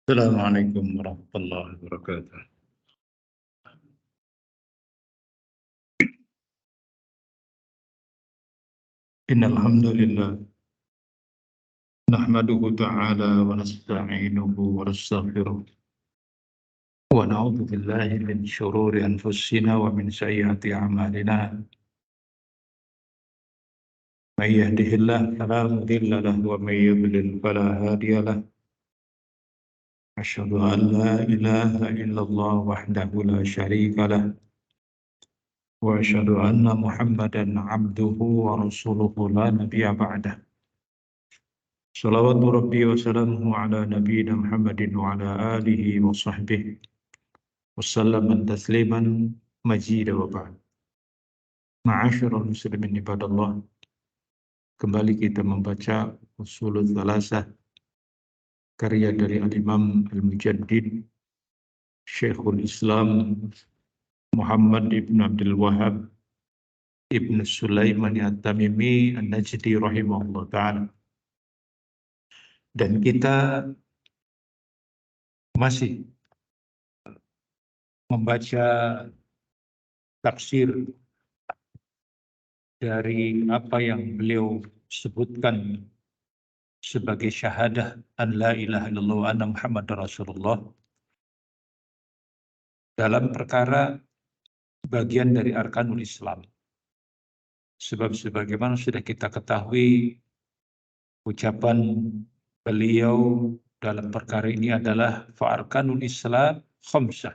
Assalamualaikum warahmatullahi wabarakatuh. Innal hamdalillah nahmaduhu ta'ala wa nasta'inuhu wa nastaghfiruh wa na'udzu billahi min shururi anfusina wa min sayyiati a'malina. May yahdihillahu fala mudilla lahu wa may yudlil fala hadiya lahu. Asyhadu an la ilaha illallah wahdahu la syarika lahu wa asyhadu anna Muhammadan 'abduhu wa rasuluhu la nabiyya ba'dah. Salawatu Rabbi wa salamuhu ala nabiyina Muhammadin wa ala alihi wa sahbihi wasallam tasliman majida wa ba'd. Ma'asyiral muslimin ibadallah, kembali kita membaca Ushulul Thalathah karya dari Al-Imam Al-Mujaddid Syekhul Islam Muhammad ibn Abdul Wahhab ibn Sulaiman At-Tamimi An-Najdi rahimahullah ta'ala. Dan kita masih membaca tafsir dari apa yang beliau sebutkan sebagai syahadah an la ilaha illallah wa anna Muhammadar Rasulullah dalam perkara bagian dari arkanul Islam. Sebab sebagaimana sudah kita ketahui, ucapan beliau dalam perkara ini adalah fa'arkanul Islam khamsah.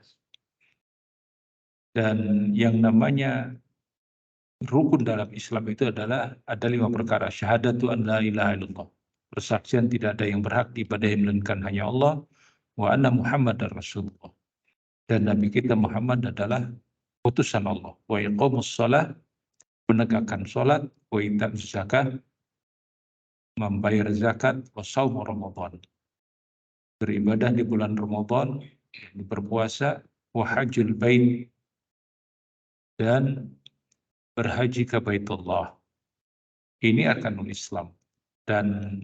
Dan yang namanya rukun dalam Islam itu adalah ada 5 perkara. Syahadatu an la ilaha illallah, persaksian tidak ada yang berhak diibadahi melainkan hanya Allah, wa anna Muhammadar Rasulullah, dan Nabi kita Muhammad adalah utusan Allah, wa iqamus shalah, menegakkan salat, wa ita'uz zakat, membayar zakat, wa shaum Ramadan, beribadah di bulan Ramadan, berpuasa, wa hajjul bait, dan berhaji ke Baitullah. Ini arkanul Islam, dan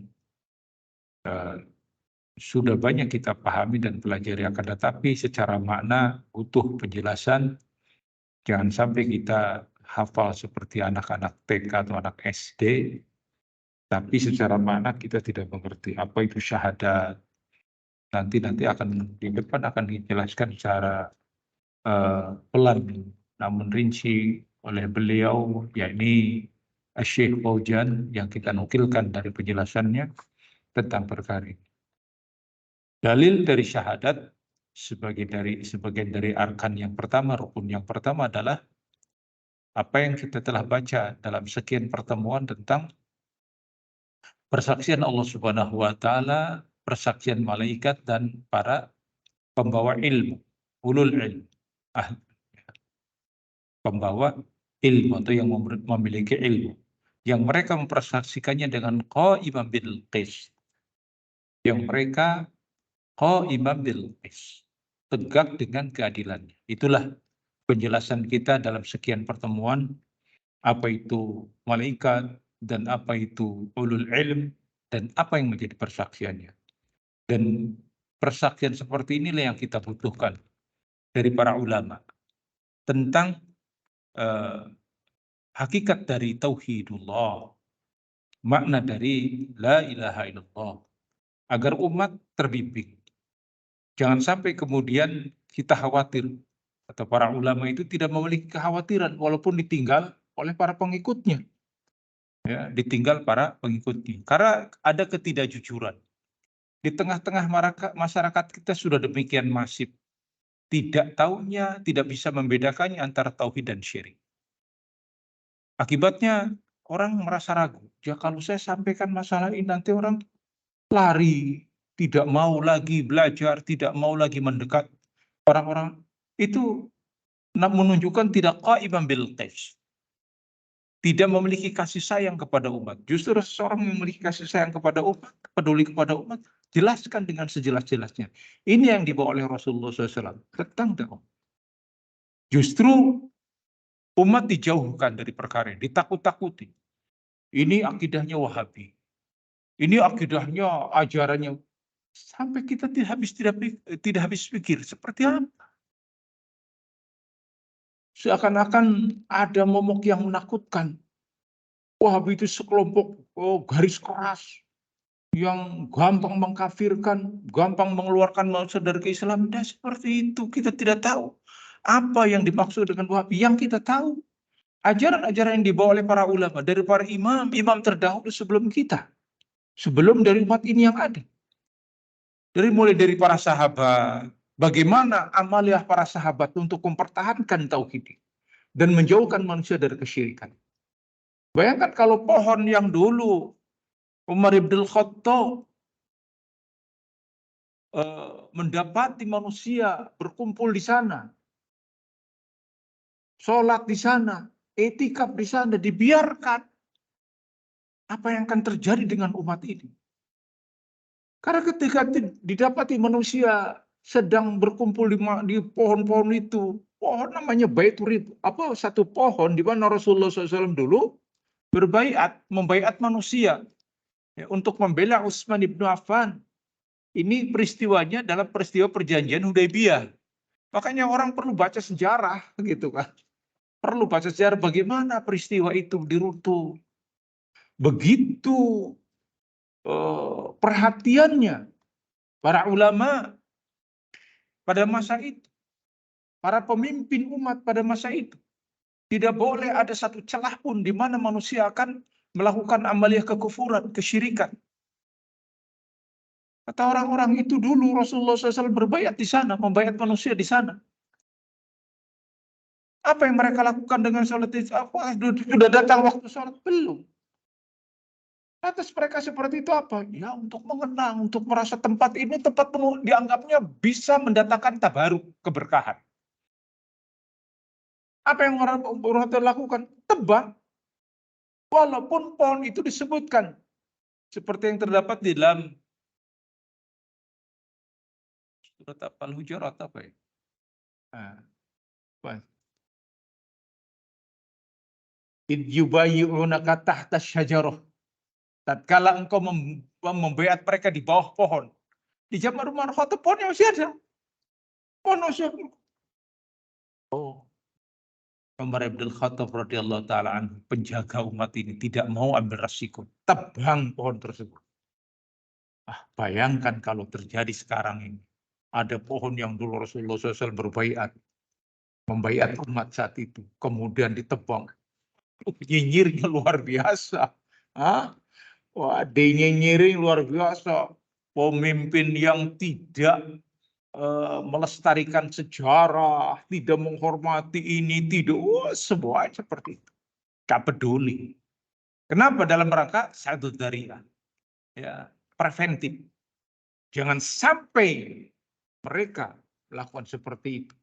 sudah banyak kita pahami dan pelajari, akan tetapi secara makna butuh penjelasan. Jangan sampai kita hafal seperti anak-anak TK atau anak SD, tapi secara makna kita tidak mengerti apa itu syahadat. Nanti akan di depan akan dijelaskan secara pelan namun rinci oleh beliau, yakni Syekh Fauzan, yang kita nukilkan dari penjelasannya tentang perkara ini. Dalil dari syahadat sebagian dari arkan yang pertama, rukun yang pertama adalah apa yang kita telah baca dalam sekian pertemuan tentang persaksian Allah Subhanahu wa taala, persaksian malaikat dan para pembawa ilmu, ulul ilm, pembawa ilmu atau yang memiliki ilmu, yang mereka mempersaksikannya dengan qaiman bil qis, yang mereka qaiman bil qis, tegak dengan keadilannya. Itulah penjelasan kita dalam sekian pertemuan, apa itu malaikat dan apa itu ulul ilm dan apa yang menjadi persaksiannya. Dan persaksian seperti inilah yang kita butuhkan dari para ulama tentang hakikat dari tauhidullah, makna dari la ilaha illallah agar umat terbimbing. Jangan sampai kemudian kita khawatir atau para ulama itu tidak memiliki kekhawatiran walaupun ditinggal oleh para pengikutnya, ya, ditinggal para pengikutnya. Karena ada ketidakjujuran. Di tengah-tengah masyarakat kita sudah demikian masif, tidak tahunya, tidak bisa membedakannya antara tauhid dan syirik. Akibatnya orang merasa ragu, ya kalau saya sampaikan masalah ini nanti orang lari, tidak mau lagi belajar, tidak mau lagi mendekat orang-orang itu menunjukkan tidak qaiman bil qais, tidak memiliki kasih sayang kepada umat. Justru seseorang yang memiliki kasih sayang kepada umat, peduli kepada umat, jelaskan dengan sejelas-jelasnya. Ini yang dibawa oleh Rasulullah SAW tentang dakwah. Justru umat dijauhkan dari perkara ini, ditakut-takuti. Ini akidahnya Wahabi. Ini akidahnya, ajarannya. Sampai kita tidak habis pikir seperti apa. Seakan-akan ada momok yang menakutkan. Wahabi itu sekelompok garis keras yang gampang mengkafirkan, gampang mengeluarkan manusia dari keislaman. Dan seperti itu kita tidak tahu apa yang dimaksud dengan Wahabi. Yang kita tahu ajaran-ajaran yang dibawa oleh para ulama, dari para imam terdahulu sebelum kita, sebelum dari umat ini yang ada. Mulai dari para sahabat, bagaimana amaliah para sahabat untuk mempertahankan tauhid dan menjauhkan manusia dari kesyirikan. Bayangkan kalau pohon yang dulu Umar ibn Khattab mendapati manusia berkumpul di sana, sholat di sana, etikaf di sana, dibiarkan. Apa yang akan terjadi dengan umat ini? Karena ketika didapati manusia sedang berkumpul di pohon-pohon itu, pohon namanya Baitur, satu pohon di mana Rasulullah SAW dulu membaiat manusia ya, untuk membela Utsman bin Affan. Ini peristiwanya dalam peristiwa perjanjian Hudaybiyah. Makanya orang perlu baca sejarah gitu kan. Perlu baca sejarah bagaimana peristiwa itu diruntuh. Begitu perhatiannya para ulama pada masa itu, para pemimpin umat pada masa itu. Tidak boleh ada satu celah pun di mana manusia akan melakukan amaliyah kekufuran, kesyirikan. Kata orang-orang itu dulu Rasulullah SAW berbaiat di sana, membaiat manusia di sana. Apa yang mereka lakukan dengan sholat itu? Sudah datang waktu sholat? Belum. Atas mereka seperti itu apa? Ya untuk mengenang, untuk merasa tempat ini tempat penuh dianggapnya bisa mendatangkan tabaruk, keberkahan. Apa yang orang lakukan? Tebang. Walaupun pohon itu disebutkan. Seperti yang terdapat di dalam surat Al-Hujurat apa ya? Id yubayyi'unaka tahta syajarah. Tatkala engkau membaiat mereka di bawah pohon. Di zaman Umar Khattab pohonnya masih ada. Pohon masih ada. Oh. Umar bin Khattab radhiyallahu taala anhu, penjaga umat ini, tidak mau ambil resiko, tebang pohon tersebut. Bayangkan kalau terjadi sekarang ini. Ada pohon yang dulu Rasulullah SAW berbaiat, membaiat umat saat itu, kemudian ditebang. Nyinyirnya luar biasa. Wah, dinyinyiri luar biasa. Pemimpin yang tidak melestarikan sejarah, tidak menghormati ini, tidak, semua seperti itu. Gak peduli. Kenapa? Dalam rangka satu dariah, ya, preventif. Jangan sampai mereka melakukan seperti itu.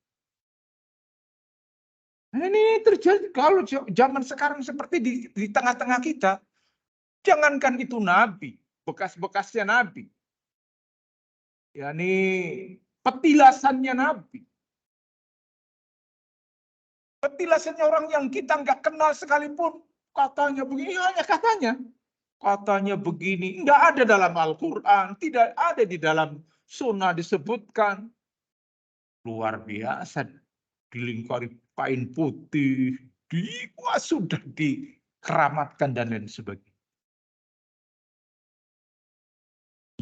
Nah, ini terjadi kalau zaman sekarang seperti di tengah-tengah kita. Jangankan itu nabi, bekas-bekasnya nabi. Ya, ini petilasannya nabi. Petilasannya orang yang kita nggak kenal sekalipun. Katanya begini, hanya katanya. Katanya begini, nggak ada dalam Al-Quran, tidak ada di dalam sunnah disebutkan. Luar biasa, dilingkari kain putih, sudah dikeramatkan dan lain sebagainya.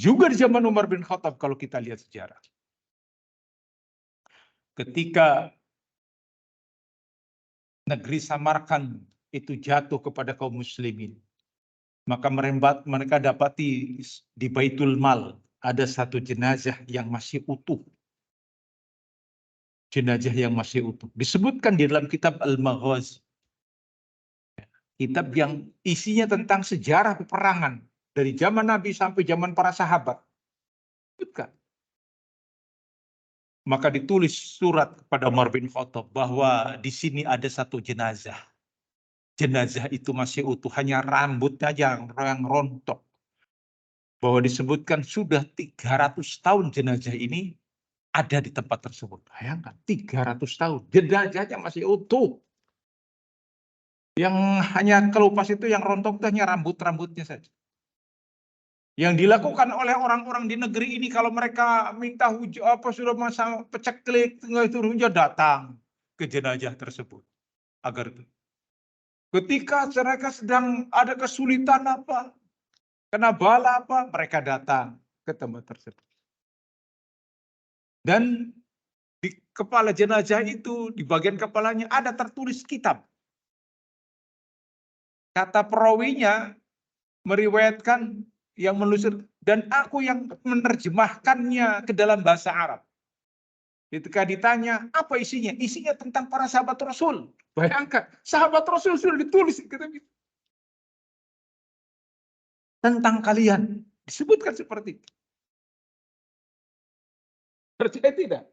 Juga di zaman Umar bin Khattab kalau kita lihat sejarah. Ketika negeri Samarkand itu jatuh kepada kaum muslimin, maka mereka dapati di Baitul Mal ada satu jenazah yang masih utuh. Jenazah yang masih utuh. Disebutkan di dalam kitab Al-Maghazi. Kitab yang isinya tentang sejarah peperangan. Dari zaman Nabi sampai zaman para sahabat. Disebutkan. Maka ditulis surat kepada Umar bin Khattab bahwa di sini ada satu jenazah. Jenazah itu masih utuh, hanya rambutnya yang rontok. Bahwa disebutkan sudah 300 tahun jenazah ini ada di tempat tersebut. Bayangkan, 300 tahun. Jenazahnya masih utuh. Yang hanya kelupas itu yang rontok itu hanya rambut-rambutnya saja. Yang dilakukan oleh orang-orang di negeri ini kalau mereka minta sudah masa peceklik itu datang ke jenazah tersebut agar ketika mereka sedang ada kesulitan apa, kena bala apa, mereka datang ke tempat tersebut. Dan di kepala jenazah itu, di bagian kepalanya ada tertulis kitab. Kata perawinya meriwayatkan yang menelusur, dan aku yang menerjemahkannya ke dalam bahasa Arab. Ketika ditanya, apa isinya? Isinya tentang para sahabat Rasul. Bayangkan, sahabat Rasul sudah ditulis. Tentang kalian. Disebutkan seperti itu. Percaya tidak?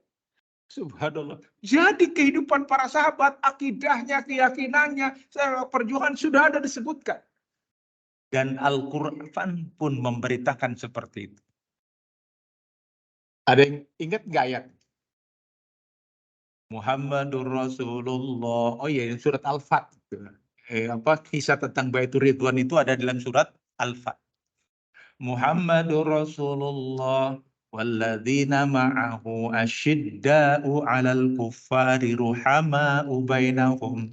Subhanallah. Jadi kehidupan para sahabat, akidahnya, keyakinannya, perjuangan sudah ada disebutkan. Dan Al-Quran pun memberitakan seperti itu. Ada yang ingat nggak ayat? Muhammadur Rasulullah. Oh iya, surat Al-Fat. Kisah tentang Baitur Ridwan itu ada dalam surat Al-Fat. Muhammadur Rasulullah walladzina ma'ahu asyidda'u 'alal kuffari ruhama'u bainahum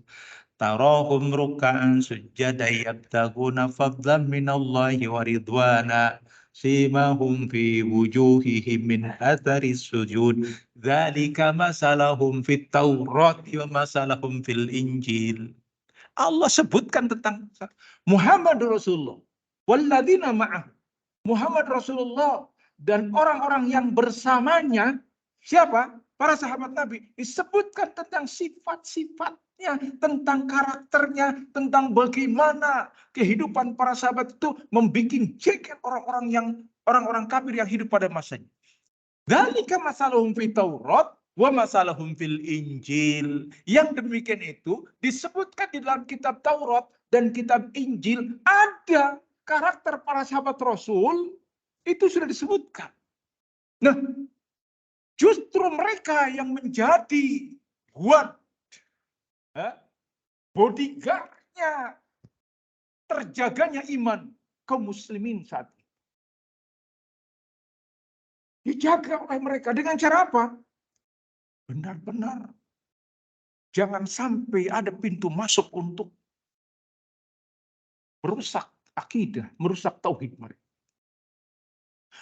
tarahum ruk'an sujjadan yabtaguna fadlan minallahi wa ridwana simahum fi wujuhihim min athari sujud dzalika masalahum fit Taurat wa masalahum fil Injil. Allah sebutkan tentang Muhammad Rasulullah walladzina ma'ahu, Muhammad Rasulullah dan orang-orang yang bersamanya. Siapa? Para sahabat Nabi. Disebutkan tentang sifat-sifatnya, tentang karakternya, tentang bagaimana kehidupan para sahabat itu membuat jengkel orang-orang kafir yang hidup pada masanya. Dzalika masalahum fit Taurat wa masalahum fil Injil. Yang demikian itu disebutkan di dalam kitab Taurat dan kitab Injil. Ada karakter para sahabat Rasul itu sudah disebutkan. Nah, justru mereka yang menjadi bodyguard-nya terjaganya iman kaum muslimin saat ini. Dijaga oleh mereka dengan cara apa? Benar-benar jangan sampai ada pintu masuk untuk merusak akidah, merusak tauhid mereka.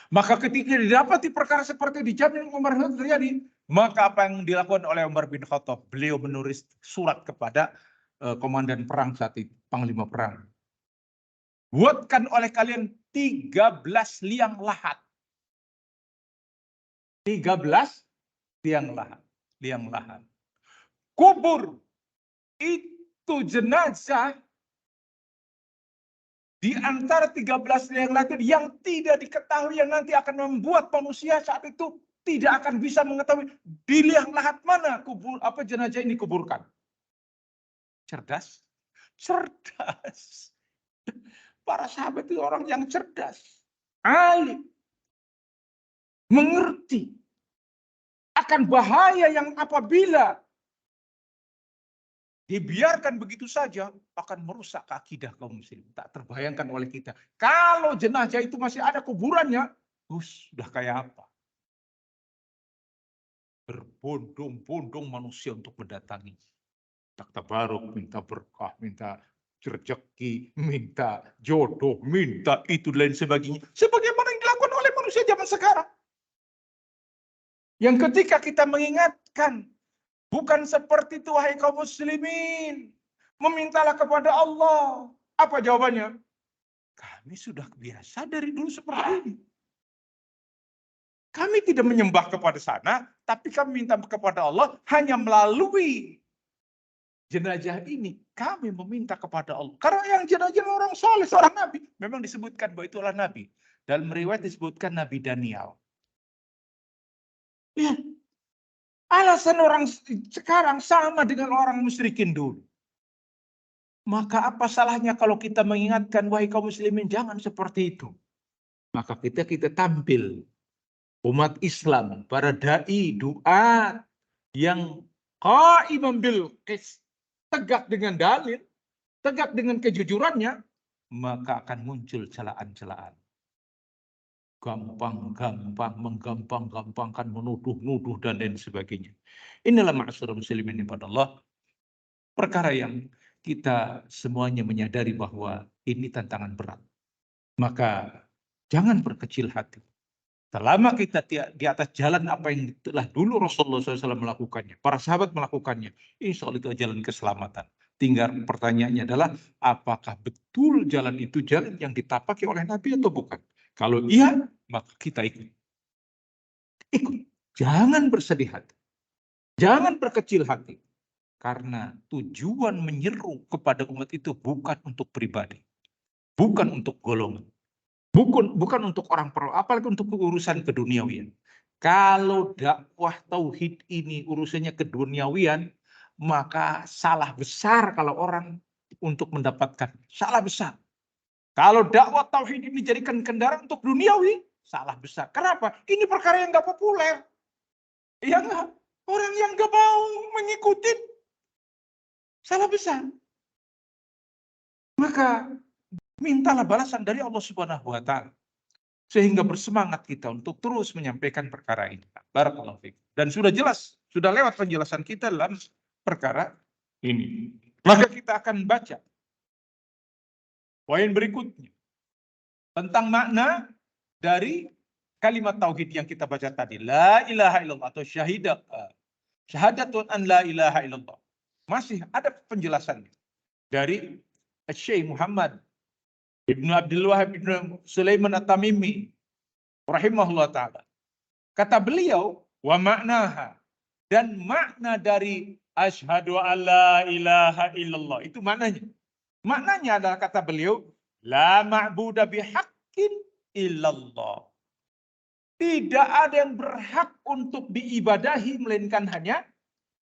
Maka ketika didapati perkara seperti dijamin Umar bin Khattab terjadi, maka apa yang dilakukan oleh Umar bin Khattab? Beliau menulis surat kepada komandan perang saat itu, panglima perang. Buatkan oleh kalian 13 liang lahat. 13 liang lahat. Kubur itu jenazah di antara 13 liang lahat yang tidak diketahui, yang nanti akan membuat manusia saat itu tidak akan bisa mengetahui di liang lahat mana jenazah ini kuburkan. Cerdas. Para sahabat itu orang yang cerdas, alim, mengerti akan bahaya yang apabila dibiarkan begitu saja akan merusak akidah kaum muslim. Tak terbayangkan oleh kita. Kalau jenazah itu masih ada kuburannya, sudah kayak apa? Berbondong-bondong manusia untuk mendatangi. Tak tabaruk, minta berkah, minta rezeki, minta jodoh, minta itu dan lain sebagainya. Sebagaimana yang dilakukan oleh manusia manusia zaman sekarang. Yang ketika kita mengingatkan, bukan seperti itu wahai kaum muslimin. Memintalah kepada Allah. Apa jawabannya? Kami sudah biasa dari dulu seperti ini. Kami tidak menyembah kepada sana, tapi kami minta kepada Allah hanya melalui jenazah ini. Kami meminta kepada Allah. Karena yang jenazah orang soleh, seorang nabi. Memang disebutkan bahwa itulah nabi. Dalam riwayat disebutkan Nabi Daniel. Ya, alasan orang sekarang sama dengan orang musyrikin dulu. Maka apa salahnya kalau kita mengingatkan, wahai kaum muslimin, jangan seperti itu. Maka kita tampil umat Islam, para dai, duat yang qaimam bil qist, tegak dengan dalil, tegak dengan kejujurannya, maka akan muncul celaan-celaan. Gampang-gampang, menggampang-gampangkan, menuduh-nuduh dan lain sebagainya. Inilah ma'asyiral muslimin kepada Allah, perkara yang kita semuanya menyadari bahwa ini tantangan berat. Maka jangan berkecil hati. Selama kita di atas jalan apa yang telah dulu Rasulullah SAW melakukannya, para sahabat melakukannya, insya Allah itu jalan keselamatan. Tinggal pertanyaannya adalah, apakah betul jalan itu jalan yang ditapaki oleh Nabi atau bukan? Kalau iya, maka kita ikut. Ikut. Jangan bersedih hati. Jangan berkecil hati. Karena tujuan menyeru kepada umat itu bukan untuk pribadi. Bukan untuk golongan. Bukan untuk orang pro, apalagi untuk urusan keduniawian. Kalau dakwah tauhid ini urusannya keduniawian, maka salah besar kalau orang untuk mendapatkan. Salah besar. Kalau dakwah tauhid ini dijadikan kendaraan untuk duniawi, salah besar. Kenapa? Ini perkara yang nggak populer. Ya nggak? Orang yang nggak mau mengikuti, salah besar. Maka mintalah balasan dari Allah Subhanahu wa Ta'ala. Sehingga bersemangat kita untuk terus menyampaikan perkara ini. Barakallahu fiik. Dan sudah jelas, sudah lewat penjelasan kita dalam perkara ini. Maka kita akan baca poin berikutnya tentang makna dari kalimat tauhid yang kita baca tadi. La ilaha illallah atau syahadatun an la ilaha illallah. Masih ada penjelasannya dari Syekh Muhammad Ibnu Abdul Wahab Ibnu Sulaiman At-Tamimi rahimahullah ta'ala. Kata beliau, wa maknaha, dan makna dari asyhadu alla ilaha illallah, itu maknanya. Maknanya adalah kata beliau, la ma'buda bihaqqin illallah. Tidak ada yang berhak untuk diibadahi melainkan hanya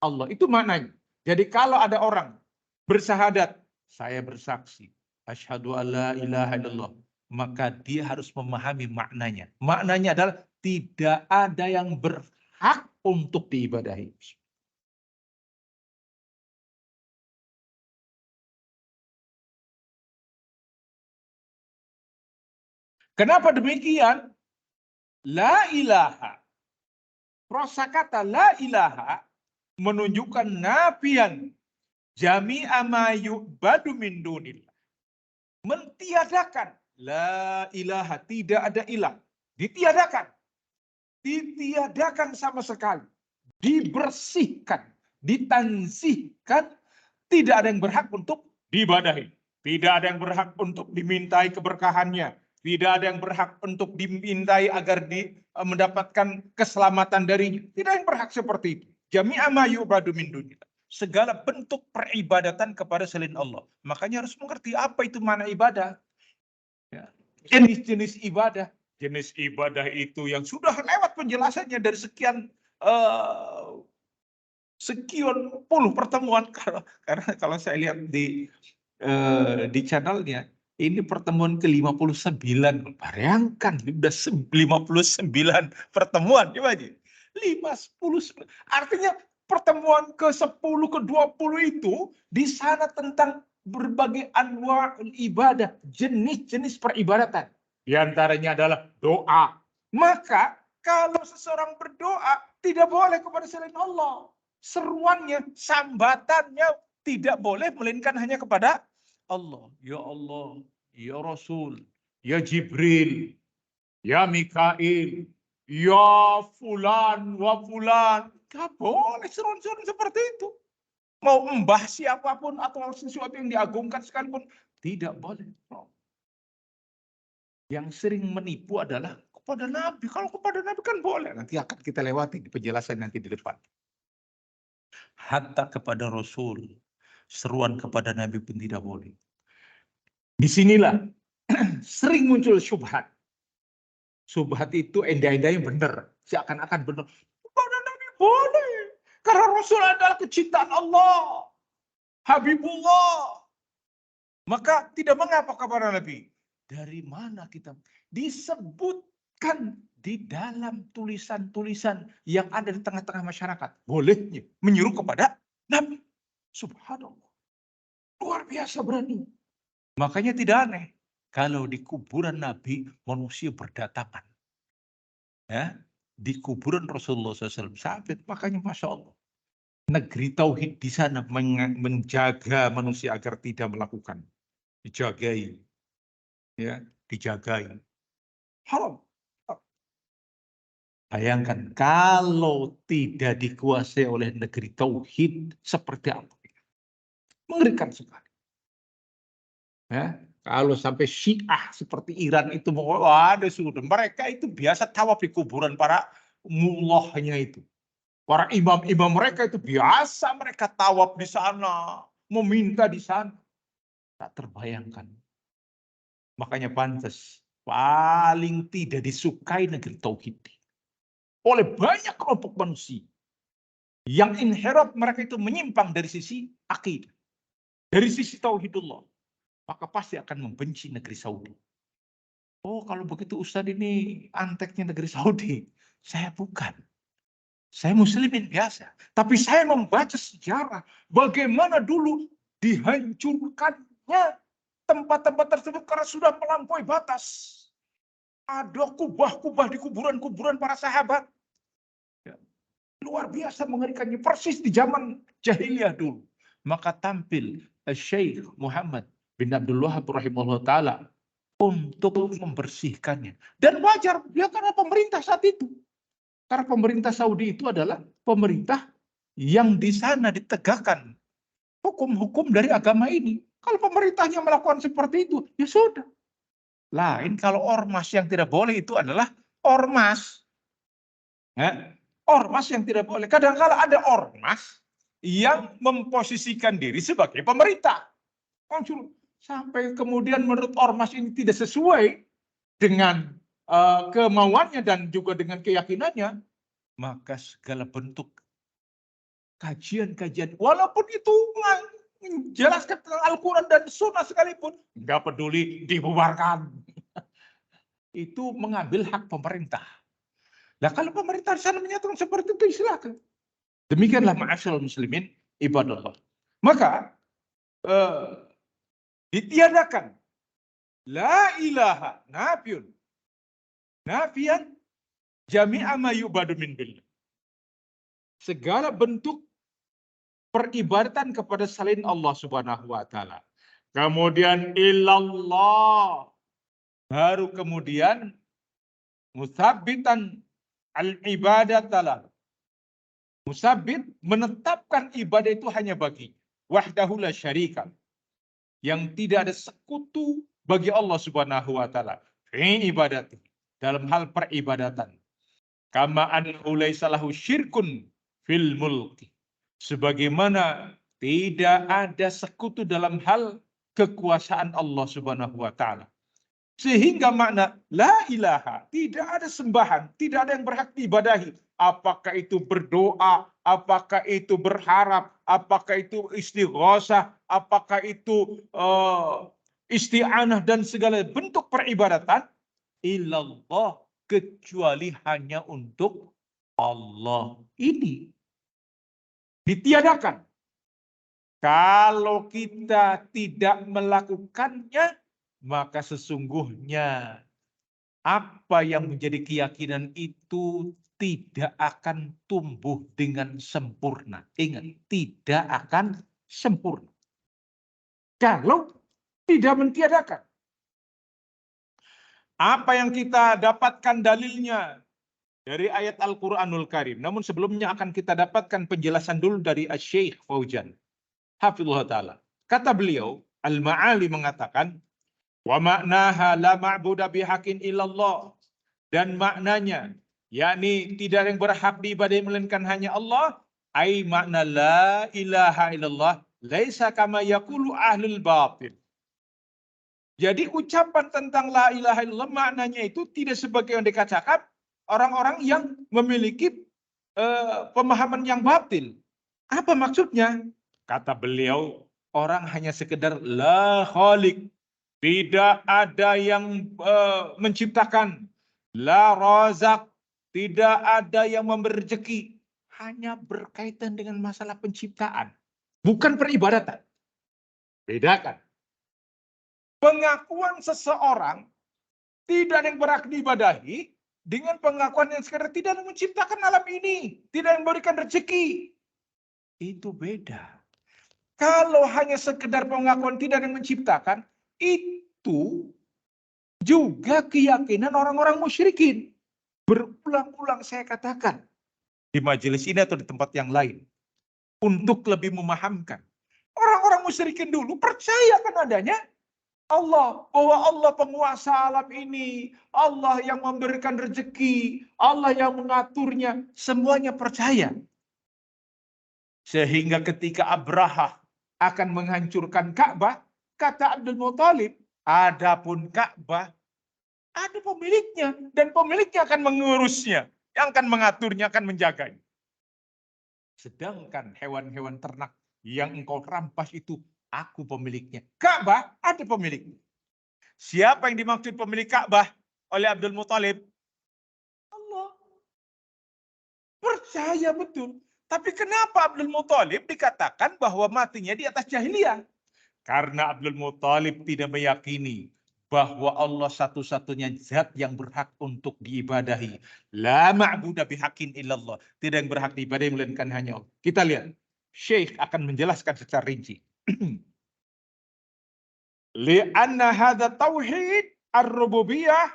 Allah. Itu maknanya. Jadi kalau ada orang bersyahadat, saya bersaksi, asyhadu alla ilaha illallah, maka dia harus memahami maknanya. Maknanya adalah tidak ada yang berhak untuk diibadahi. Kenapa demikian? La ilaha. Kosakata la ilaha menunjukkan nafian jami'a ma yu'badu min dunillah. Mentiadakan. La ilaha, tidak ada ilah. Ditiadakan. Ditiadakan sama sekali. Dibersihkan. Ditansihkan. Tidak ada yang berhak untuk diibadahi. Tidak ada yang berhak untuk dimintai keberkahannya. Tidak ada yang berhak untuk dimintai agar mendapatkan keselamatan darinya. Tidak ada yang berhak seperti itu. Jami'a ma yu'badu min dunillah. Segala bentuk peribadatan kepada selain Allah. Makanya harus mengerti apa itu mana ibadah. Ya. Jenis-jenis ibadah. Jenis ibadah itu yang sudah lewat penjelasannya dari sekian puluh pertemuan. Karena kalau saya lihat di channelnya, ini pertemuan ke-59. Bayangkan, sudah 59 pertemuan. Coba aja. 59. Artinya pertemuan ke-10, ke-20 itu di sana tentang berbagai anwa ibadah, jenis-jenis peribadatan. Di antaranya adalah doa. Maka kalau seseorang berdoa tidak boleh kepada selain Allah. Seruannya, sambatannya tidak boleh melainkan hanya kepada Allah. Ya Allah, ya Rasul, ya Jibril, Ya Mikail, ya fulan, wa fulan. Gak boleh seru-seru seperti itu. Mau mbah siapapun atau sesuatu yang diagungkan sekalipun, tidak boleh. Yang sering menipu adalah kepada Nabi. Kalau kepada Nabi kan boleh. Nanti akan kita lewati di penjelasan nanti di depan. Hatta kepada Rasul. Seruan kepada Nabi pun tidak boleh. Disinilah sering muncul syubhat. Syubhat itu endah-endah yang benar. Seakan-akan benar. Kepada Nabi boleh. Karena Rasul adalah kecintaan Allah. Habibullah. Maka tidak mengapa kepada Nabi. Dari mana kita? Disebutkan di dalam tulisan-tulisan yang ada di tengah-tengah masyarakat. Bolehnya menyuruh kepada Nabi. Subhanallah. Luar biasa berani. Makanya tidak aneh. Kalau di kuburan Nabi manusia berdatangan. Ya, di kuburan Rasulullah SAW. Sabit, makanya Masya Allah. Negeri Tauhid di sana menjaga manusia agar tidak melakukan. Dijagai. Ya, dijagai. Haram. Bayangkan kalau tidak dikuasai oleh negeri Tauhid seperti apa. Mengerikan sekali. Ya, kalau sampai Syiah seperti Iran itu, ada sudah. Mereka itu biasa tawaf di kuburan para mullahnya itu. Para imam-imam mereka itu biasa mereka tawaf di sana, meminta di sana. Tak terbayangkan. Makanya pantas paling tidak disukai negeri Tauhid oleh banyak kelompok manusia. Yang inherent mereka itu menyimpang dari sisi akidah, dari sisi tauhidullah. Maka pasti akan membenci negeri Saudi. Oh, kalau begitu Ustadz ini anteknya negeri Saudi. Saya bukan. Saya muslimin biasa. Tapi saya membaca sejarah bagaimana dulu dihancurkannya tempat-tempat tersebut karena sudah melampaui batas. Ada kubah-kubah di kuburan-kuburan para sahabat. Ya. Luar biasa mengerikannya. Persis di zaman jahiliyah dulu. Maka tampil Syekh Muhammad bin Abdul Wahab rahimahullah ta'ala untuk membersihkannya. Dan wajar, ya karena pemerintah saat itu. Karena pemerintah Saudi itu adalah pemerintah yang di sana ditegakkan hukum-hukum dari agama ini. Kalau pemerintahnya melakukan seperti itu, ya sudah. Lain kalau ormas yang tidak boleh itu adalah ormas. Ya, ormas yang tidak boleh. Kadang-kala ada ormas yang memposisikan diri sebagai pemerintah. Sampai kemudian menurut ormas ini tidak sesuai dengan kemauannya dan juga dengan keyakinannya, maka segala bentuk kajian-kajian, walaupun itu menjelaskan tentang Al-Quran dan Sunnah sekalipun, nggak peduli, dibubarkan. Itu mengambil hak pemerintah. Nah kalau pemerintah di sana menyatakan seperti itu, silakan. Demikianlah ma'asyarul muslimin ibadallah. Maka ditiadakan la ilaha nafiyun nafiyan jami'a ma yu'badu min billah. Segala bentuk peribadatan kepada selain Allah Subhanahu wa taala. Kemudian illallah. Baru kemudian musabbitan al-ibadatalah. Musabbit menetapkan ibadah itu hanya bagi wahdahu la syarika. Yang tidak ada sekutu bagi Allah Subhanahu wa taala fi ibadati, dalam hal peribadatan. Kama annahu laisa lahu syirkun fil mulki. Sebagaimana tidak ada sekutu dalam hal kekuasaan Allah Subhanahu wa taala. Sehingga makna la ilaha, tidak ada sembahan, tidak ada yang berhak diibadahi. Apakah itu berdoa, apakah itu berharap, apakah itu istighosah, apakah itu isti'anah dan segala bentuk peribadatan, illallah, kecuali hanya untuk Allah. Ini ditiadakan. Kalau kita tidak melakukannya, maka sesungguhnya apa yang menjadi keyakinan itu tidak akan tumbuh dengan sempurna. Ingat, tidak akan sempurna. Kalau tidak mentiadakan. Apa yang kita dapatkan dalilnya dari ayat Al-Quranul Karim. Namun sebelumnya akan kita dapatkan penjelasan dulu dari Asy-Syaikh Fauzan hafizahullah taala. Kata beliau, Al-Ma'ali mengatakan, wa ma'naha la ma'budu bihaqqin illallah. Dan maknanya, yakni tidak yang berhak diibadahi melainkan hanya Allah, ai makna la ilaha illallah laisa kama yaqulu ahlul batil. Jadi ucapan tentang la ilaha illallah maknanya itu tidak sebagai yang dikatakan orang-orang yang memiliki pemahaman yang batil. Apa maksudnya? Kata beliau, orang hanya sekedar la khaliq. Tidak ada yang menciptakan. La razak. Tidak ada yang memberi rezeki. Hanya berkaitan dengan masalah penciptaan. Bukan peribadatan. Bedakan. Pengakuan seseorang tidak ada yang berhak diibadahi dengan pengakuan yang sekedar tidak ada yang menciptakan alam ini, tidak yang memberikan rezeki. Itu beda. Kalau hanya sekedar pengakuan tidak ada yang menciptakan, itu juga keyakinan orang-orang musyrikin. Berulang-ulang saya katakan di majelis ini atau di tempat yang lain untuk lebih memahamkan. Orang-orang musyrikin dulu percaya kan adanya Allah, bahwa Allah penguasa alam ini, Allah yang memberikan rezeki, Allah yang mengaturnya, semuanya percaya. Sehingga ketika Abraha akan menghancurkan Ka'bah, kata Abdul Muthalib, adapun Ka'bah ada pemiliknya dan pemiliknya akan mengurusnya, yang akan mengaturnya, akan menjaganya. Sedangkan hewan-hewan ternak yang engkau rampas itu aku pemiliknya. Ka'bah ada pemiliknya. Siapa yang dimaksud pemilik Ka'bah oleh Abdul Muthalib? Allah. Percaya betul. Tapi kenapa Abdul Muthalib dikatakan bahwa matinya di atas jahiliyah? Karena Abdul Muthalib tidak meyakini bahwa Allah satu-satunya zat yang berhak untuk diibadahi. La ma'budu bihaqqin illallah. Tidak yang berhak diibadahi melainkan hanya Allah. Kita lihat. Syekh akan menjelaskan secara rinci. Li'anna hadha tauhid ar-rububiyah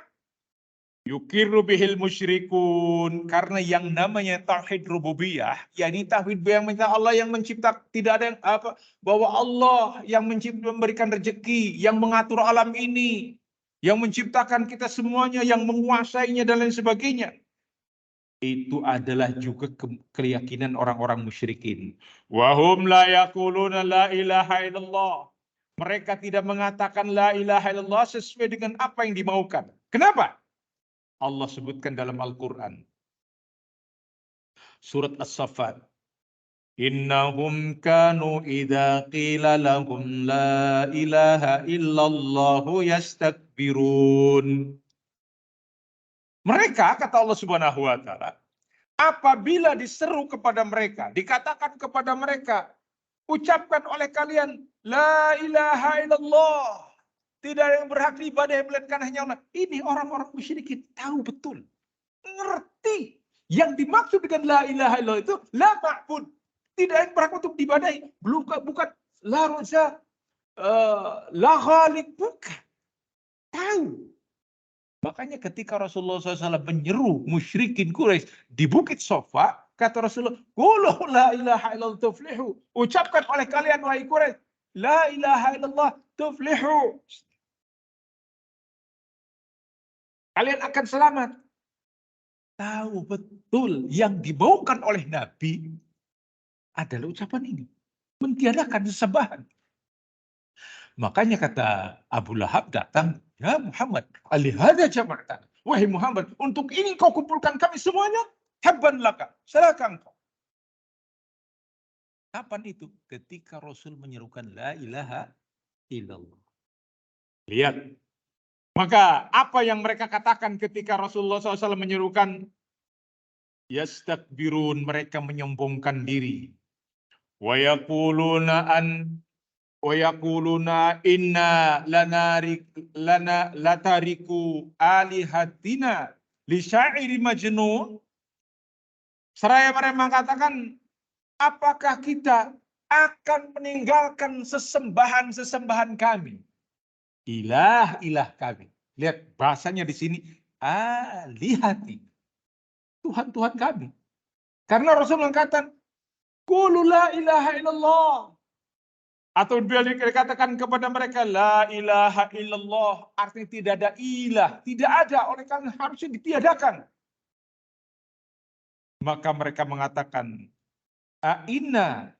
yukirru bihil musyrikun. Karena yang namanya tauhid rububiyah, yakni tauhid yang Allah yang mencipta, tidak ada yang bahwa Allah yang memberikan rezeki, yang mengatur alam ini, yang menciptakan kita semuanya, yang menguasainya dan lain sebagainya. Itu adalah juga keyakinan orang-orang musyrikin. Wahum la yaquluna la ilaha illallah. Mereka tidak mengatakan la ilaha illallah sesuai dengan apa yang dimaukan. Kenapa? Allah sebutkan dalam Al-Quran. Surat As-Saffat. Innahum kanu idza qila lahum la ilaha illallahu yastakbirun. Mereka, kata Allah Subhanahu wa taala, apabila diseru kepada mereka, dikatakan kepada mereka, ucapkan oleh kalian la ilaha illallah. Tidak ada yang berhak diibadahi melainkan hanya Allah. Ini orang-orang musyrikin tahu betul. Ngerti. Yang dimaksud dengan la ilaha illallah itu la ma'bud. Tidak yang berhak untuk diibadahi. Bukan la roza, la khaliq. Bukan. Tahu. Makanya ketika Rasulullah SAW menyeru musyrikin Quraisy di Bukit Sofa, kata Rasulullah, qulu la ilaha illallah tuflihu. Ucapkan oleh kalian wahai Quraisy, la ilaha illallah tuflihu. Kalian akan selamat. Tahu betul yang dimaukan oleh Nabi adalah ucapan ini. Mentiadakan sesembahan. Makanya kata Abu Lahab datang, ya Muhammad, alihada jama'atan. Wahai Muhammad, untuk ini kau kumpulkan kami semuanya, habban laka, silakan kau. Kapan itu? Ketika Rasul menyerukan la ilaha illallah. Lihat. Maka apa yang mereka katakan ketika Rasulullah SAW menyerukan yastakbirun, mereka menyombongkan diri. Wa yaquluna inna latariku alihatina li syairi majnun. Seraya mereka mengatakan, apakah kita akan meninggalkan sesembahan-sesembahan kami? Ilah kami. Lihat bahasanya di sini, alihati. Tuhan-Tuhan kami. Karena Rasul mengatakan, qulu la ilaha illallah. Atau dia dikatakan kepada mereka, la ilaha illallah. Artinya tidak ada ilah. Tidak ada, oleh karena harusnya ditiadakan. Maka mereka mengatakan, Aina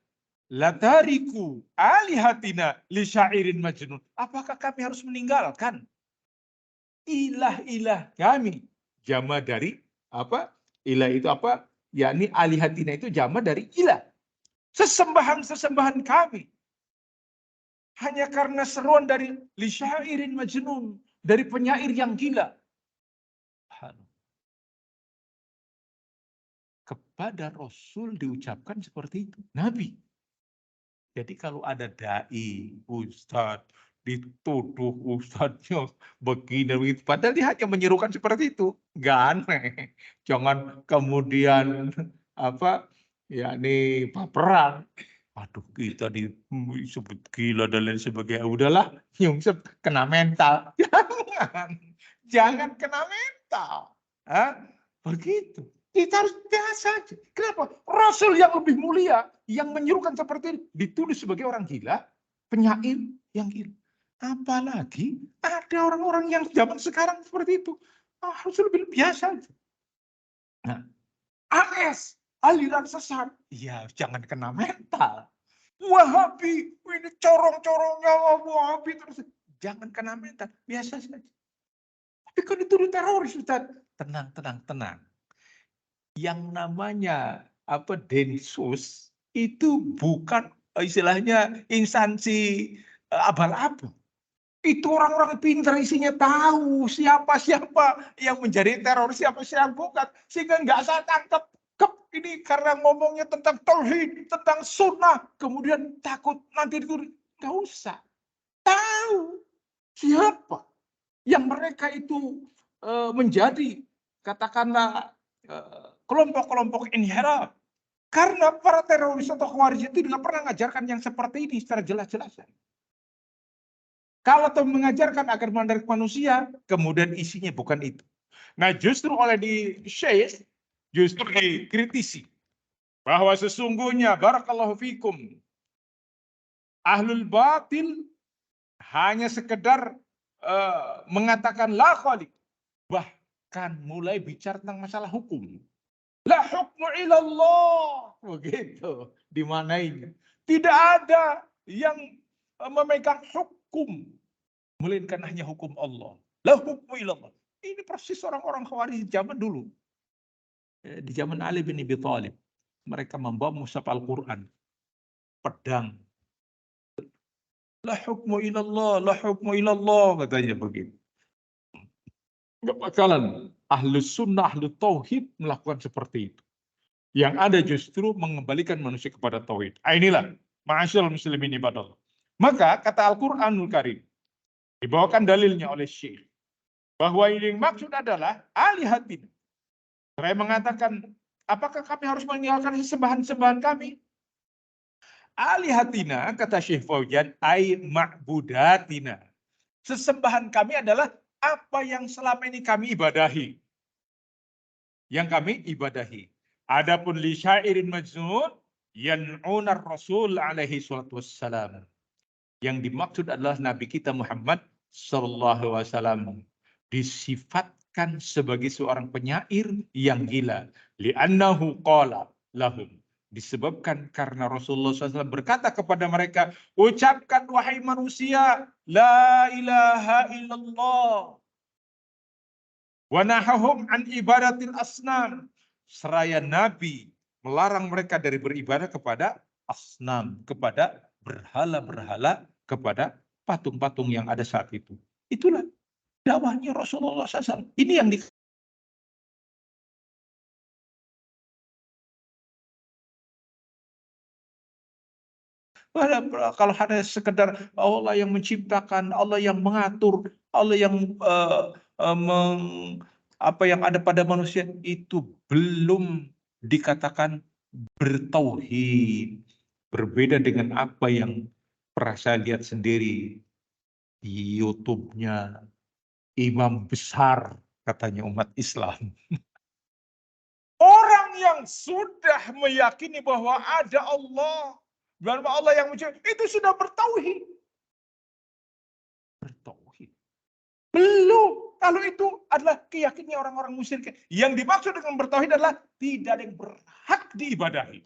latariku alihatina li syairin majnun. Apakah kami harus meninggalkan ilah-ilah kami? Jama dari apa? Ilah itu apa? Yakni alihatina itu jama dari ilah. Sesembahan-sesembahan kami. Hanya karena seruan dari li syairin majnun. Dari penyair yang gila. Kepada Rasul diucapkan seperti itu. Nabi. Jadi kalau ada dai, ustadz, dituduh ustadznya begini, begitu. Padahal dia hanya menyerukan seperti itu. Nggak aneh. Jangan kemudian apa ya ini baperan. Aduh kita disebut gila dan lain sebagainya. Udahlah, nyungsep kena mental. Jangan kena mental. Hah? Begitu. Kita harus biasa aja. Kenapa? Rasul yang lebih mulia, yang menyuruhkan seperti ini, ditulis sebagai orang gila, penyair yang gila. Apalagi ada orang-orang yang zaman sekarang seperti itu. Harus lebih biasa aja. Nah, AS, aliran sesat. Ya, jangan kena mental. Wahabi, ini corong-corongnya Wahabi terus. Jangan kena mental, biasa saja. Tapi kan itu teroris, Ustaz. Tenang, tenang, tenang. Yang namanya Densus itu bukan istilahnya instansi abal-abal. Itu orang-orang pintar isinya tahu siapa-siapa yang menjadi teroris, siapa-siapa bukan. Sehingga nggak saya tangkap. Ini karena ngomongnya tentang tauhid, tentang sunnah. Kemudian takut nanti itu. Nggak usah. Tahu siapa yang mereka itu menjadi katakanlah kelompok-kelompok inhiraf. Karena para teroris atau khawarij itu tidak pernah mengajarkan yang seperti ini secara jelas-jelasan. Kalau mengajarkan agar menarik manusia, kemudian isinya bukan itu. Nah justru oleh di Syekh, justru dikritisi. Bahwa sesungguhnya, barakallahu fikum, ahlul batil hanya sekedar mengatakan la khaliq. Bahkan mulai bicara tentang masalah hukum. La hukmu ilallah. Begitu. Dimanain. Tidak ada yang memegang hukum. Melainkan hanya hukum Allah. La hukmu ilallah. Ini persis orang-orang Khawarij zaman dulu. Di zaman Ali bin Abi Thalib. Mereka membawa mushaf Al-Quran. Pedang. La hukmu ilallah. La hukmu ilallah. Katanya begitu. Enggak bakalan ahlus sunnah, ahlus tauhid melakukan seperti itu. Yang ada justru mengembalikan manusia kepada tauhid. Inilah ma'asyiral muslimin ibadallah. Maka kata Al-Qur'anul Karim dibawakan dalilnya oleh Syekh bahwa ini maksud adalah alihatin. Saya mengatakan, apakah kami harus meninggalkan sembahan-sembahan kami? Alihatina kata Syekh Fauzan ai ma'budatina. Sesembahan kami adalah apa yang selama ini kami ibadahi. Yang kami ibadahi. Adapun li syairin majnun yan'unar Rasul alaihi salatu wassalam. Yang dimaksud adalah Nabi kita Muhammad sallallahu alaihi wasallam disifatkan sebagai seorang penyair yang gila. Li'annahu qala lahum. Disebabkan karena Rasulullah SAW berkata kepada mereka, ucapkan wahai manusia, la ilaha illallah. Wa nahahum an ibadatil asnam. Seraya Nabi melarang mereka dari beribadah kepada asnam, kepada berhala-berhala, kepada patung-patung yang ada saat itu. Itulah dakwahnya Rasulullah SAW. Ini yang kalau hanya sekedar Allah yang menciptakan, Allah yang mengatur, Allah yang apa yang ada pada manusia itu belum dikatakan bertauhid. Berbeda dengan apa yang pernah saya lihat sendiri di YouTube-nya imam besar katanya umat Islam. Orang yang sudah meyakini bahwa ada Allah, bahwa Allah yang menciptakan, itu sudah bertauhid. Bertauhid. Belum. Kalau itu adalah keyakinannya orang-orang musyrik. Yang dimaksud dengan bertauhid adalah tidak ada yang berhak diibadahi.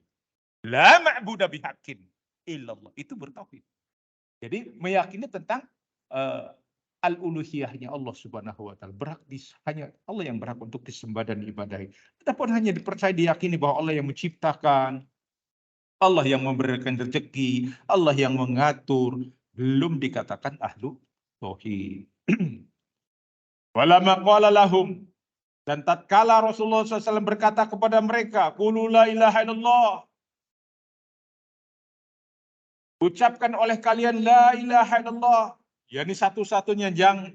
La ma'budu bihaqqin illallah. Itu bertauhid. Jadi meyakini tentang al-uluhiyahnya Allah Subhanahu wa taala. Hanya Allah yang berhak untuk disembah dan diibadahi. Adapun hanya dipercaya diyakini bahwa Allah yang menciptakan, Allah yang memberikan rezeki, Allah yang mengatur, belum dikatakan ahlu tauhid. Walamma qala lahum, dan tatkala Rasulullah SAW berkata kepada mereka, qulu la ilaha illallah, ucapkan oleh kalian la ilaha illallah, yakni satu-satunya yang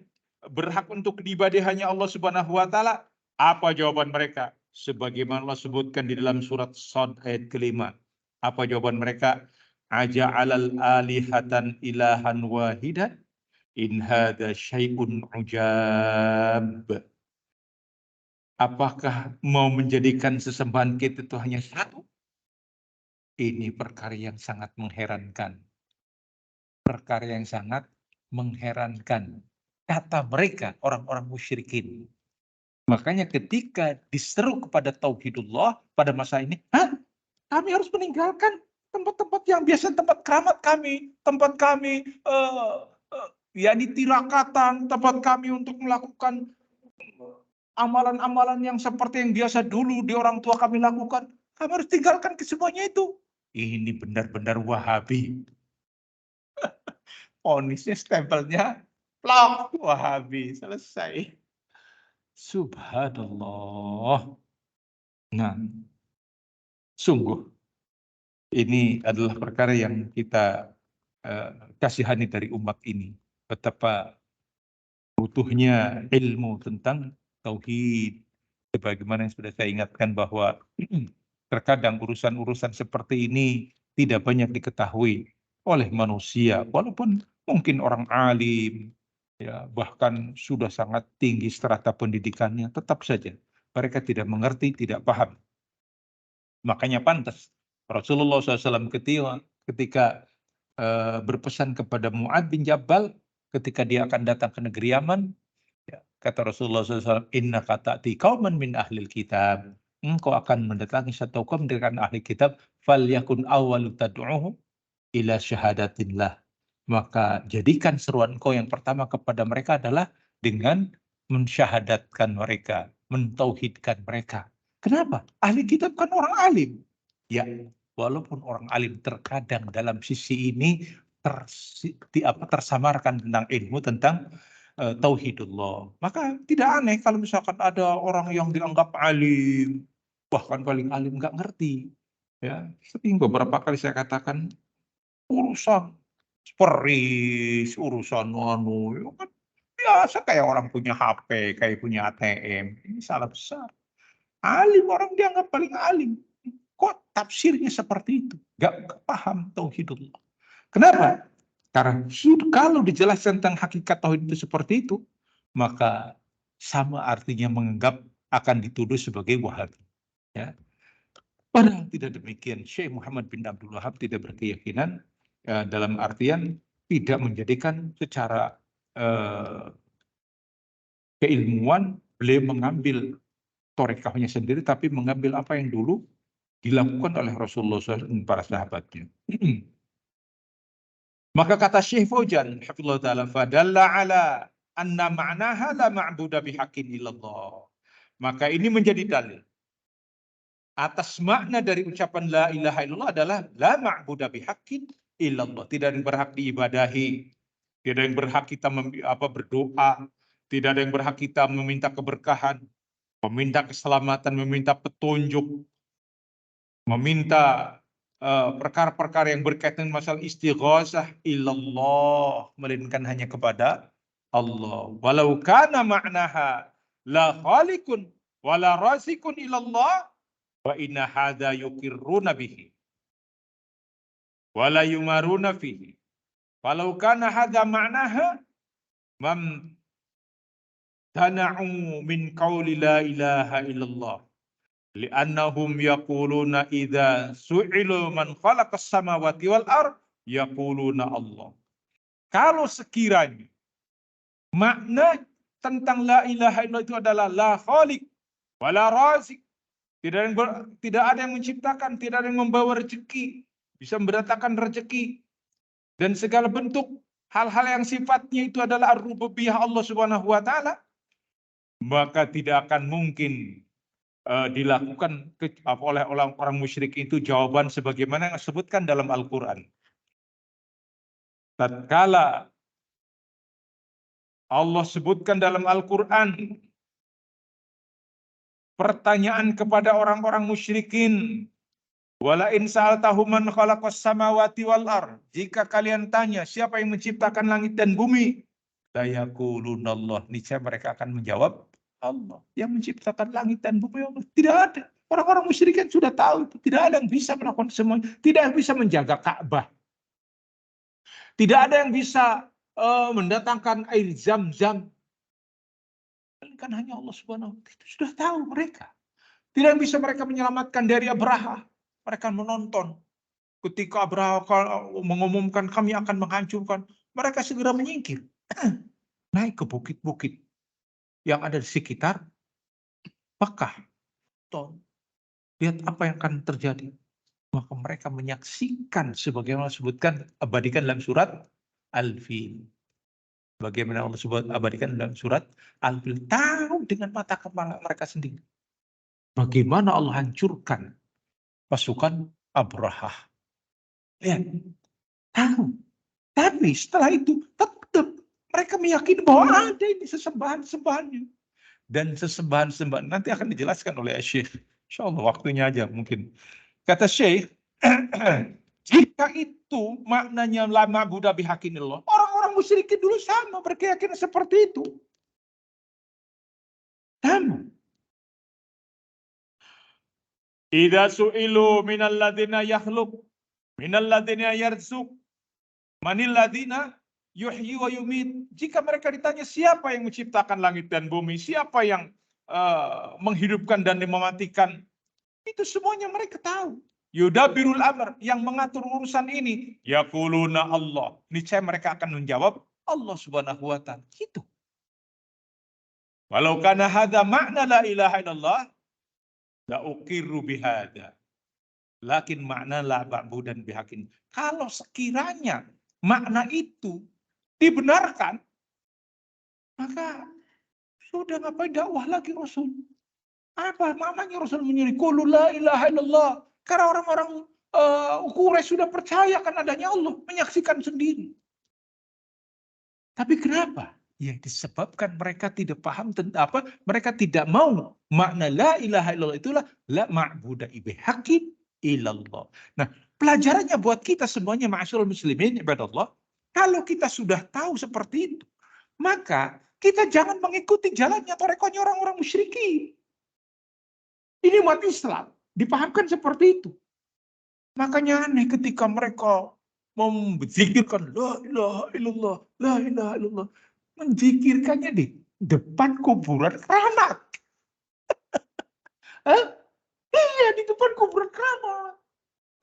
berhak untuk diibadahi hanya Allah Subhanahu wa taala. Apa jawaban mereka? Sebagaimana Allah sebutkan di dalam surat Shad ayat kelima. Apa jawaban mereka? Aja'alal alihatan ilahan wahidan in hadza syai'un ujab. Apakah mau menjadikan sesembahan kita itu hanya satu? Ini perkara yang sangat mengherankan. Perkara yang sangat mengherankan. Kata mereka, orang-orang musyrikin. Makanya ketika diseru kepada tauhidullah pada masa ini, kami harus meninggalkan tempat-tempat yang biasa tempat keramat kami, tempat kami yakni tirakatan, tempat kami untuk melakukan amalan-amalan yang seperti yang biasa dulu di orang tua kami lakukan. Kami harus tinggalkan kesemuanya itu. Ini benar-benar Wahabi. Onisnya stempelnya plak Wahabi, selesai. Subhanallah. Nah, sungguh ini adalah perkara yang kita kasihani dari umat ini. Betapa butuhnya ilmu tentang tauhid. Sebagaimana yang sudah saya ingatkan bahwa terkadang urusan-urusan seperti ini tidak banyak diketahui oleh manusia, walaupun mungkin orang alim, ya bahkan sudah sangat tinggi strata pendidikannya, tetap saja mereka tidak mengerti, tidak paham. Makanya pantas Rasulullah SAW ketika berpesan kepada Mu'adz bin Jabal ketika dia akan datang ke negeri Yaman, ya, kata Rasulullah SAW, innaka ta'ti qauman min ahlil kitab. Engkau akan mendatangi satu kaum dengan ahli kitab, falyakun awwalu tad'uhum ila syahadatillah. Maka jadikan seruan engkau yang pertama kepada mereka adalah dengan mensyahadatkan mereka, mentauhidkan mereka. Kenapa? Ahli kitab kan orang alim. Ya, walaupun orang alim terkadang dalam sisi ini tersamarkan tentang ilmu tentang tauhidullah. Maka tidak aneh kalau misalkan ada orang yang dianggap alim, bahkan paling alim nggak ngerti. Ya, sering beberapa kali saya katakan urusan peris, urusan ya kan biasa kayak orang punya HP, kayak punya ATM. Ini salah besar. Alim orang dianggap paling alim. Kok tafsirnya seperti itu? Gak paham tauhidullah. Kenapa? Karena kalau dijelaskan tentang hakikat tauhid itu seperti itu, maka sama artinya menganggap akan dituduh sebagai Wahabi. Ya. Padahal tidak demikian. Syekh Muhammad bin Abdul Wahab tidak berkeyakinan dalam artian tidak menjadikan secara keilmuan beliau mengambil torekahnya sendiri, tapi mengambil apa yang dulu dilakukan oleh Rasulullah SAW dan para sahabatnya. Maka kata Syekh Fauzan, hafizallahu taala, fadalla ala anna ma'naha la ma'budu bihaqqin illallah. Maka ini menjadi dalil atas makna dari ucapan la ilaha illallah adalah la ma'budu bihaqqin illallah. Tidak ada yang berhak diibadahi, tidak ada yang berhak kita berdoa, tidak ada yang berhak kita meminta keberkahan, meminta keselamatan, meminta petunjuk, meminta perkara-perkara yang berkaitan masalah istighosah illallah, melainkan hanya kepada Allah. Walau kana ma'naha la khaliqun wala rasikun illallah wa inna hadza yuqirruna bihi wala yumaruna fihi. Walau kana hadza ma'naha mam tana'u min qawli la ilaha illallah. Li'annahum yaquluna idza su'ilu man khalaqas samawati wal ard yaquluna Allah. Kalau sekiranya makna tentang la ilaha illallah itu adalah la khaliq wala razik, tidak ada yang menciptakan, tidak ada yang membawa rezeki, bisa mendatangkan rezeki dan segala bentuk hal-hal yang sifatnya itu adalah ar-rububiyah Allah Subhanahu wa taala, maka tidak akan mungkin dilakukan oleh orang musyrik itu jawaban sebagaimana yang disebutkan dalam Al-Quran. Tatkala Allah sebutkan dalam Al-Quran pertanyaan kepada orang-orang musyrikin, wala in sa'altahum man khalaqas samawati wal ard, jika kalian tanya siapa yang menciptakan langit dan bumi, la yaquluna Allah, niscaya mereka akan menjawab Allah yang menciptakan langit dan bumi. Allah tidak ada. Orang-orang musyrik kan sudah tahu itu. Tidak ada yang bisa melakukan semua. Tidak ada yang bisa menjaga Ka'bah. Tidak ada yang bisa mendatangkan air zam-zam. Kan hanya Allah Subhanahu wa taala. Itu sudah tahu mereka. Tidak yang bisa mereka menyelamatkan dari Abraha. Mereka menonton. Ketika Abraha mengumumkan kami akan menghancurkan, mereka segera menyingkir. Naik ke bukit-bukit yang ada di sekitar Mekah. Lihat apa yang akan terjadi. Maka mereka menyaksikan sebagaimana disebutkan, abadikan dalam surat Al-Fil. Bagaimana Allah sebut abadikan dalam surat Al-Fil. Tahu dengan mata kepala mereka sendiri. Bagaimana Allah hancurkan pasukan Abraha. Lihat. Tahu. Tapi setelah itu tetap mereka meyakini bahwa ada ini sesembahan-sembahannya. Dan sesembahan-sembahan nanti akan dijelaskan oleh Syekh. Insyaallah waktunya aja mungkin. Kata Syekh, jika itu maknanya la ma'budu bihaqqillah, orang-orang musyrikin dulu sama berkeyakinan seperti itu. Sama. Idza su'ilu minal ladzina yakhluq minal ladzina yarzuq manil ladzina yuhyi wa yumit. Jika mereka ditanya siapa yang menciptakan langit dan bumi, siapa yang menghidupkan dan mematikan, itu semuanya mereka tahu. Yudabbirul amr, yang mengatur urusan ini, yaquluna Allah. Niscaya mereka akan menjawab Allah Subhanahu wa taala. Gitu. Walau kana hadza makna la ilaha illallah la uqirru bihadza. Lakin makna la ma'budan bihaqqin. Kalau sekiranya makna itu dibenarkan, maka sudah ngapain dakwah lagi Rasul? Apa maknanya Rasul menyuruh qul la ilaha illallah? Karena orang-orang Quraisy sudah percaya kan adanya Allah, menyaksikan sendiri. Tapi kenapa? Ya disebabkan mereka tidak paham tentang apa? Mereka tidak mau makna la ilaha illallah itulah la ma'budu bihaqqin illallah. Nah, pelajarannya buat kita semuanya ma'asyiral muslimin ibadallah, kalau kita sudah tahu seperti itu, maka kita jangan mengikuti jalannya atau rekonya orang-orang musyrikin. Ini umat Islam dipahamkan seperti itu. Makanya aneh ketika mereka memzikirkan la ilaha illallah, la ilaha illallah, menzikirkannya di depan kuburan keramat. Iya, di depan kuburan keramat.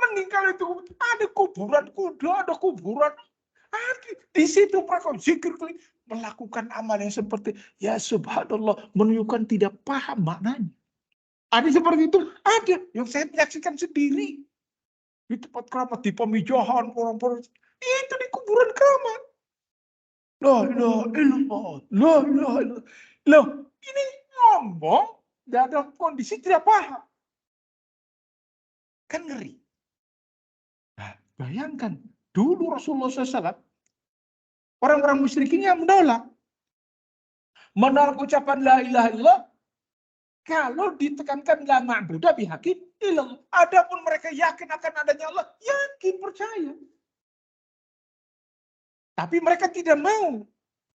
Mending kalau itu ada kuburan kuda, ada kuburan. Di situ mereka zikir, melakukan amal yang seperti ya subhanallah, menunjukkan tidak paham maknanya. Ada seperti itu, ada yang saya menyaksikan sendiri di tempat keramat, di pemijahan orang-orang itu di kuburan keramat. La ilaha illallah, la ilaha illallah. Loh, ini ngomong dalam kondisi tidak paham. Kan ngeri. Nah, bayangkan dulu Rasulullah SAW, orang-orang musyrikin yang menolak ucapan la ilaha illallah. Kalau ditekankan la ma'budu bihaqqin illallah. Adapun mereka yakin akan adanya Allah, yakin, percaya. Tapi mereka tidak mau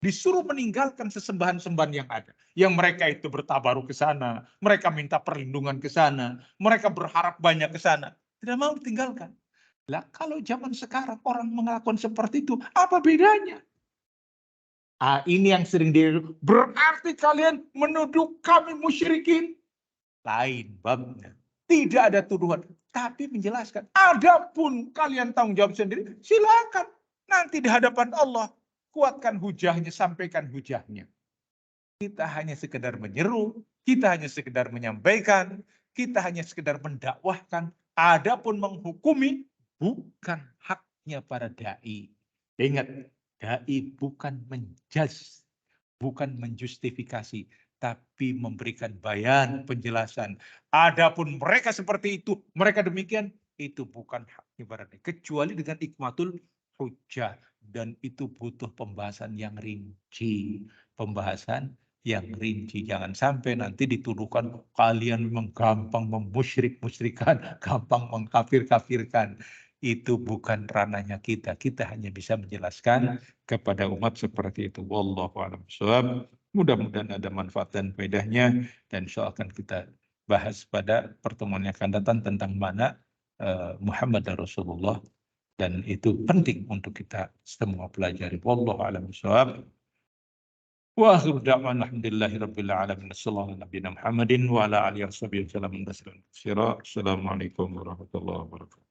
disuruh meninggalkan sesembahan-sembahan yang ada. Yang mereka itu bertabaruk ke sana, mereka minta perlindungan ke sana, mereka berharap banyak ke sana. Tidak mau tinggalkan. Lah kalau zaman sekarang orang melakukan seperti itu, apa bedanya? Ini yang sering berarti kalian menuduh kami musyrikin. Lain babnya. Tidak ada tuduhan, tapi menjelaskan. Adapun kalian tanggung jawab sendiri, silakan. Nanti di hadapan Allah, kuatkan hujahnya, sampaikan hujahnya. Kita hanya sekedar menyeru, kita hanya sekedar menyampaikan, kita hanya sekedar mendakwahkan. Adapun menghukumi, bukan haknya para dai. Ingat, dai bukan menjudge, bukan menjustifikasi, tapi memberikan bayan, penjelasan. Adapun mereka seperti itu, mereka demikian, itu bukan haknya para dai. Kecuali dengan ikmatul hujjah. Dan itu butuh pembahasan yang rinci. Pembahasan yang rinci. Jangan sampai nanti dituduhkan kalian memang gampang memusyrik-musyrikan, gampang mengkafir-kafirkan. Itu bukan ranahnya kita. Kita hanya bisa menjelaskan kepada umat seperti itu. Wallahu a'lam bishawab. Mudah-mudahan ada manfaat dan faedahnya, dan insya Allah akan kita bahas pada pertemuan yang akan datang tentang mana Muhammad dan Rasulullah, dan itu penting untuk kita semua pelajari. Wallahu a'lam bishawab. Wa akhiru da'wana alhamdulillahi rabbil alamin. Sallallahu nabiyana Muhammadin wa ala alihi washabihi wasallam. Assalamualaikum warahmatullahi wabarakatuh.